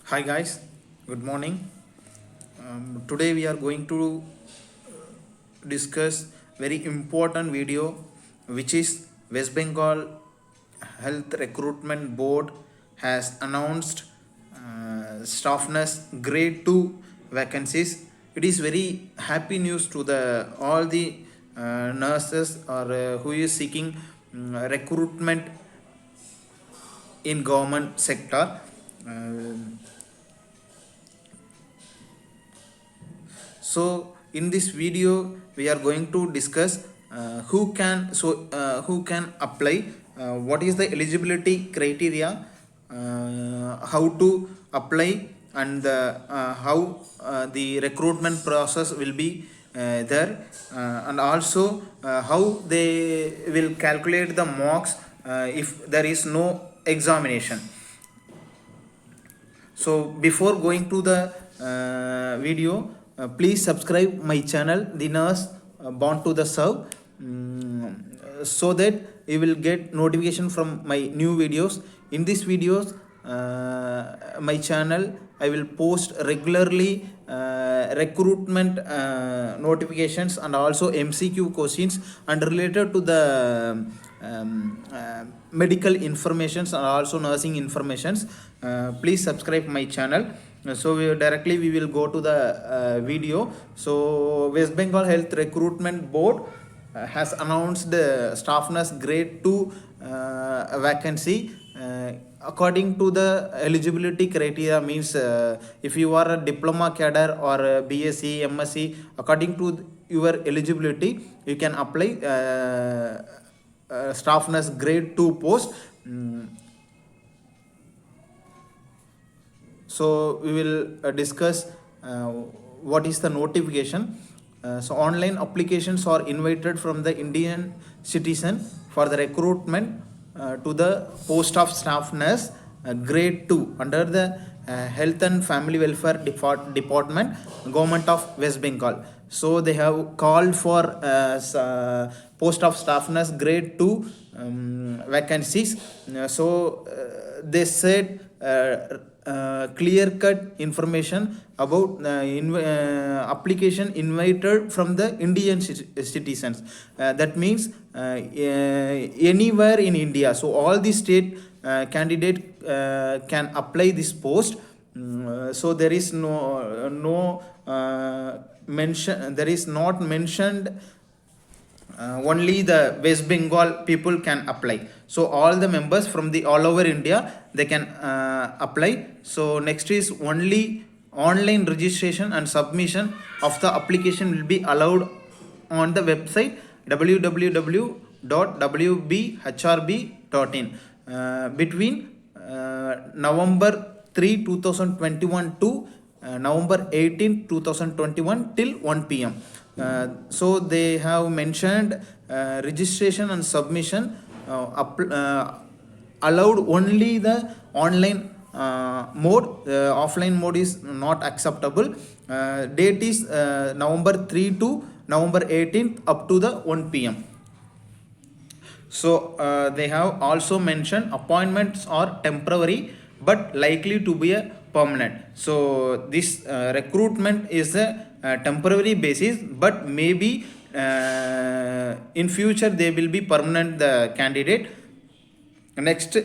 Hi guys, good morning. Today we are going to discuss very important video, which is West Bengal Health Recruitment Board has announced staff nurse grade 2 vacancies. It is very happy news to the all the nurses or who is seeking recruitment in government sector. Uh, So in this video we are going to discuss who can apply, what is the eligibility criteria, how to apply, and how the recruitment process will be there, and also how they will calculate the marks if there is no examination. So before going to the video, please subscribe my channel, The Nurse Born to the Serve, so that you will get notification from my new videos. In these videos, my channel, I will post regularly recruitment notifications and also MCQ questions and related to the medical informations and also nursing informations. Please subscribe my channel. So we will go to the video. So West Bengal Health Recruitment Board has announced the staff nurse grade 2 vacancy. According to the eligibility criteria, means if you are a diploma cadre or a BSc, MSc, according to your eligibility, you can apply staff nurse grade 2 post. So we will discuss what is the notification. So online applications are invited from the Indian citizen for the recruitment to the post of staff nurse grade 2 under the Health and Family Welfare Department, Government of West Bengal. So they have called for post of staff nurse grade 2 vacancies. They said clear cut information about application invited from the Indian citizens. That means anywhere in India. So all the state candidate can apply this post. So there is no mention. There is not mentioned only the West Bengal people can apply. So all the members from the all over India, they can apply. So next is only online registration and submission of the application will be allowed on the website www.wbhrb.in between November 3 2021 to November 18 2021 till 1 p.m. So they have mentioned registration and submission allowed only the online mode. Offline mode is not acceptable. Date is November 3 to November 18th up to the 1 p.m. So they have also mentioned appointments are temporary but likely to be a permanent. So this recruitment is a temporary basis, but maybe in future they will be permanent the candidate. Next,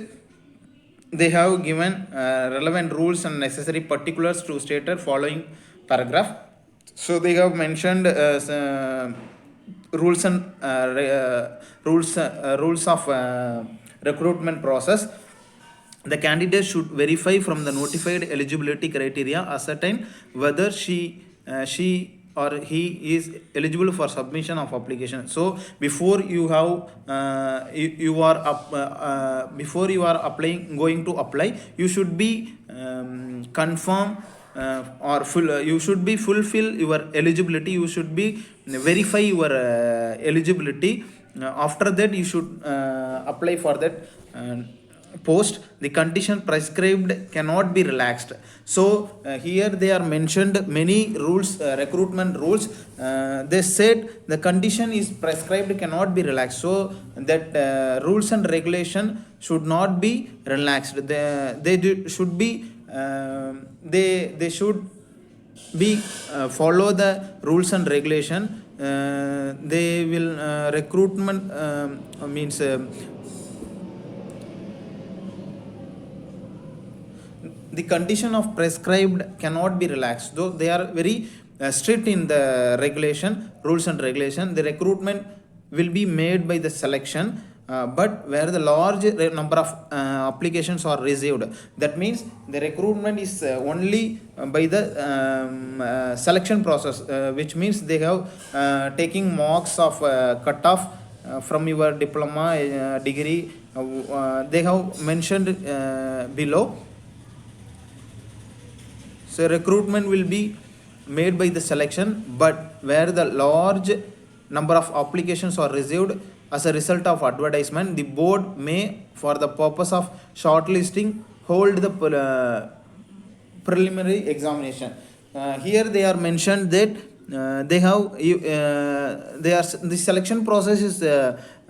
they have given relevant rules and necessary particulars to stated following paragraph. So they have mentioned rules and rules of recruitment process. The candidate should verify from the notified eligibility criteria, ascertain whether she or he is eligible for submission of application. So before you have you are before you are applying, going to apply, you should be confirm or full. You should be fulfill your eligibility. You should be verify your eligibility. After that, you should apply for that post. The condition prescribed cannot be relaxed. So here they are mentioned many rules, recruitment rules. They said the condition is prescribed cannot be relaxed, so that rules and regulation should not be relaxed. They should be they should be follow the rules and regulation. They will recruitment means the condition of prescribed cannot be relaxed, though they are very strict in the regulation, rules and regulation. The recruitment will be made by the selection, but where the large number of applications are received, that means the recruitment is only by the selection process, which means they have taking marks of cutoff from your diploma degree. They have mentioned below. So recruitment will be made by the selection, but where the large number of applications are received as a result of advertisement, the board may, for the purpose of shortlisting, hold the preliminary examination. Here they are mentioned that the selection process is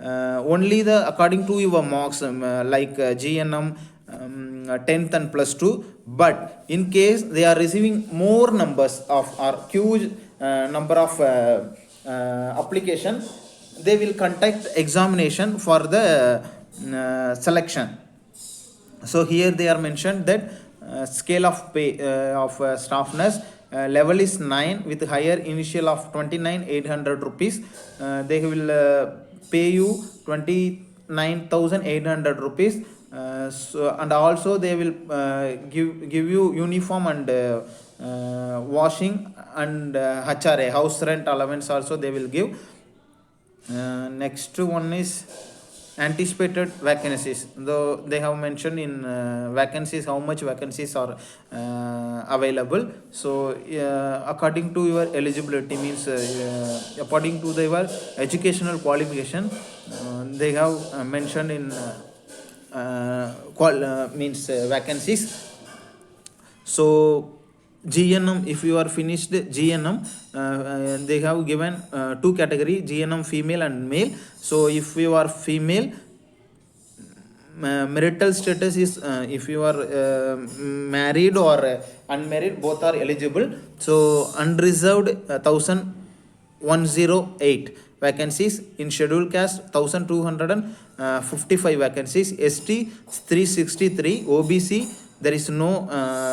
only the according to your marks, like GNM, 10th and plus 2. But in case they are receiving more numbers of or huge number of application, they will conduct examination for the selection. So here they are mentioned that scale of pay of staffness, level is 9 with higher initial of 29,800 rupees. They will pay you 29,800 rupees. So, and also they will give you uniform and washing and HRA, house rent allowance also they will give. Next one is anticipated vacancies, though they have mentioned in vacancies how much vacancies are available. So according to your eligibility, means according to your educational qualification, they have mentioned in means vacancies. So GNM, if you are finished GNM, they have given two category, GNM female and male. So if you are female, marital status is if you are married or unmarried, both are eligible. So unreserved 1,108 vacancies. In scheduled caste 1,255 vacancies. ST 363. OBC there is no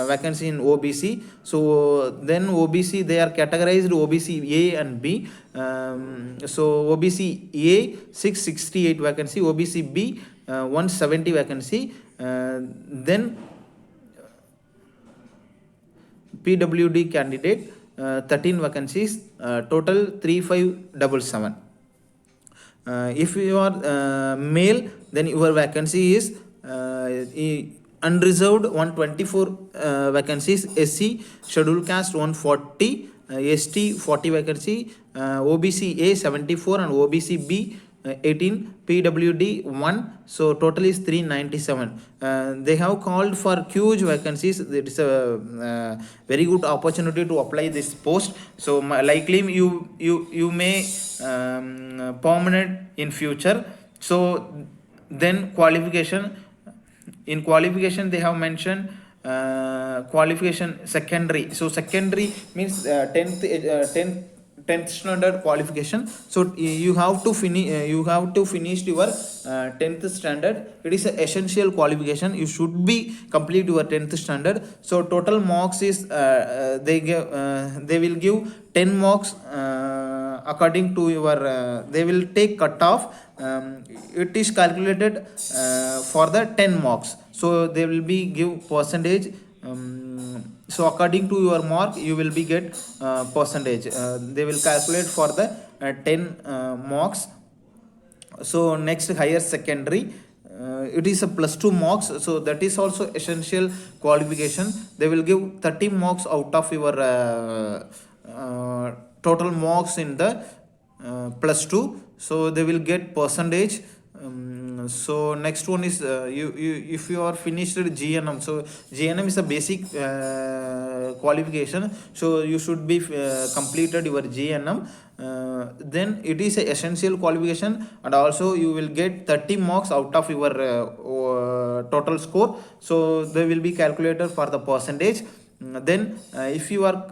vacancy in OBC. So then OBC, they are categorized OBC A and B. So OBC A 668 vacancy, OBC B 170 vacancy. Then PWD candidate 13 vacancies, total 3577. If you are male, then your vacancy is unreserved 124 vacancies, SC scheduled caste 140, ST 40 vacancy, OBC A 74 and OBC B 18, PWD 1. So total is 397. They have called for huge vacancies. It is a very good opportunity to apply this post. So likely you may permanent in future. So then qualification. In qualification they have mentioned qualification secondary. So secondary means 10th standard qualification. So you have to finish your 10th standard. It is an essential qualification. You should be complete your 10th standard. So total marks is they will give 10 marks according to your they will take cut off. It is calculated for the 10 marks. So they will be give percentage. So according to your mark you will be get percentage. They will calculate for the 10 marks. So next, higher secondary, it is a plus 2 marks. So that is also essential qualification. They will give 30 marks out of your total marks in the plus 2. So they will get percentage. So next one is you if you are finished GNM. So GNM is a basic qualification. So you should be completed your GNM. Then it is a essential qualification, and also you will get 30 marks out of your total score. So they will be calculated for the percentage. Then if you are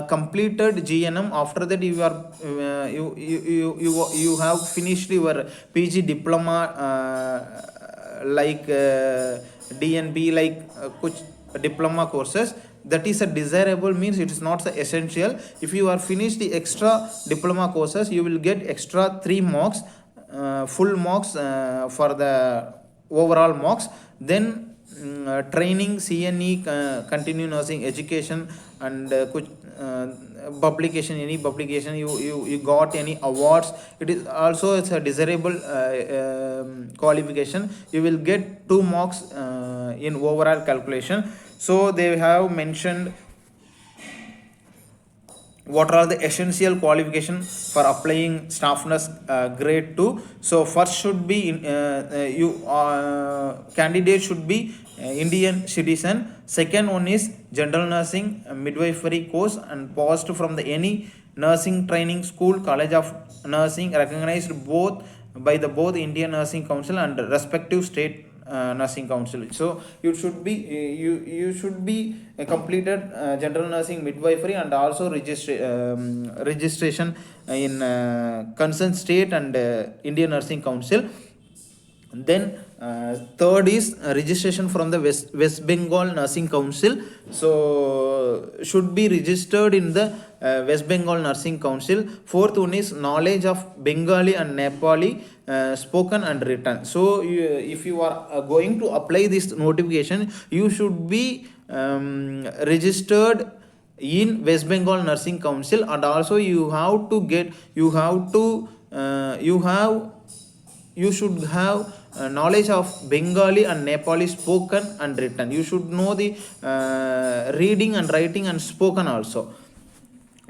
completed GNM, after that you are you have finished your PG diploma, like DNB, like kuch diploma courses. That is a desirable, means it is not the essential. If you are finished the extra diploma courses, you will get extra 3 marks, full marks for the overall marks. Then training, CNE, continue nursing education, and publication, any publication you got any awards, it is also, it's a desirable qualification. You will get 2 marks in overall calculation. So they have mentioned what are the essential qualification for applying staff nurse grade 2. So first should be candidate should be Indian citizen. Second one is general nursing midwifery course and passed from the any nursing training school, college of nursing recognized both by the both Indian Nursing Council and respective state nursing council. So you should be you should be completed general nursing midwifery, and also registration in concerned state and Indian Nursing Council. Then third is registration from the West Bengal Nursing Council. So should be registered in the West Bengal Nursing Council. Fourth one is knowledge of Bengali and Nepali spoken and written. So if you are going to apply this notification, you should be registered in West Bengal Nursing Council, and also you have to get you should have knowledge of Bengali and Nepali spoken and written. You should know the reading and writing and spoken also.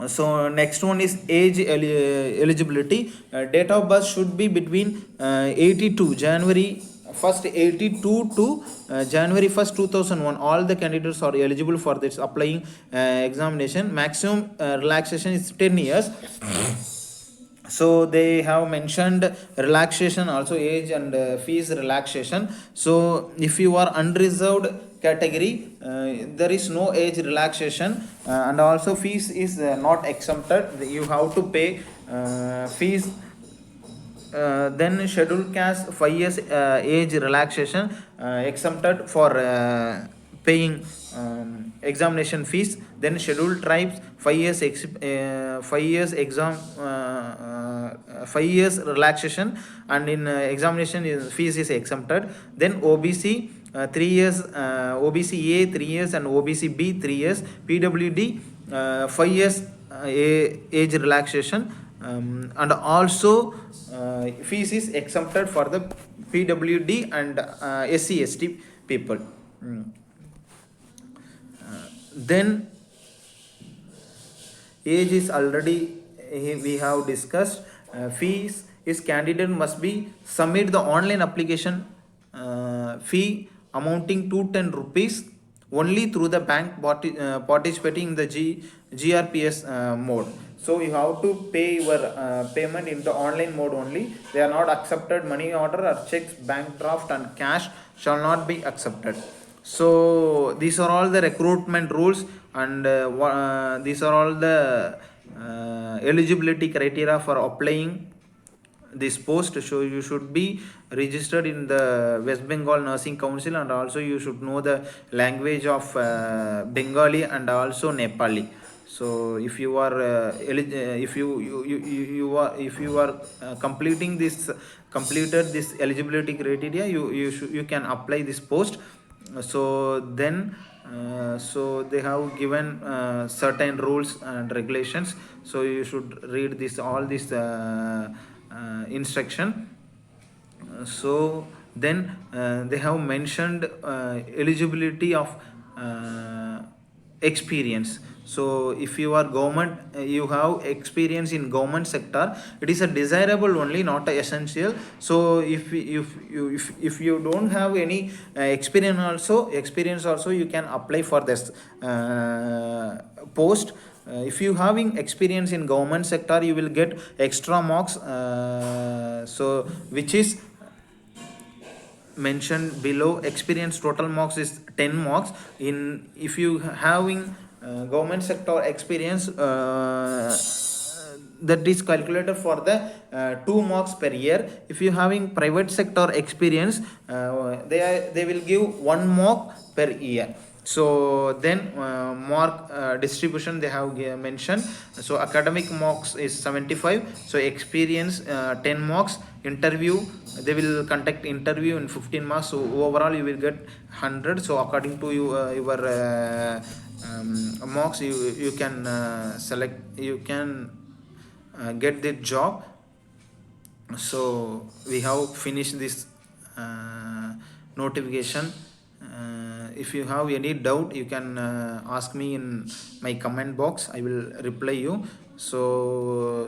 So next one is age eligibility. Date of birth should be between 82 January 1st 82 to January 1st 2001. All the candidates are eligible for this applying examination. Maximum relaxation is 10 years. So they have mentioned relaxation also, age and fees relaxation. So if you are unreserved category, there is no age relaxation, and also fees is not exempted. You have to pay fees. Then scheduled caste 5 years age relaxation exempted for paying examination fees. Then scheduled tribes 5 years 5 years exam 5 years relaxation, and in examination fees is exempted. Then OBC 3 years, OBC A 3 years, and OBC B 3 years. PWD 5 years age relaxation, and also fees is exempted for the PWD and SC ST people. Then age is already we have discussed. Fees is candidate must be submit the online application fee amounting to 10 rupees only through the bank participating in the GRPS mode. So you have to pay your payment in the online mode only. They are not accepted money order or checks, bank draft, and cash shall not be accepted. So these are all the recruitment rules, and these are all the eligibility criteria for applying this post. So you should be registered in the West Bengal Nursing Council, and also you should know the language of Bengali and also Nepali. So if you are if you are completed this eligibility criteria, you can apply this post. So then so they have given certain rules and regulations. So you should read this all this instruction. So then they have mentioned eligibility of experience. So if you are government, you have experience in government sector, it is a desirable only, not a essential. So if you don't have any experience also you can apply for this post. If you having experience in government sector, you will get extra marks, so which is mentioned below. Experience total marks is 10 marks. In if you having government sector experience, that is calculated for the 2 marks per year. If you having private sector experience, they will give 1 mark per year. So then mark distribution they have mentioned. So academic marks is 75, so experience 10 marks, interview they will conduct interview in 15 marks, so overall you will get 100. So according to you, your marks, you can select, you can get the job. So we have finished this notification. If you have any doubt, you can ask me in my comment box, I will reply you. So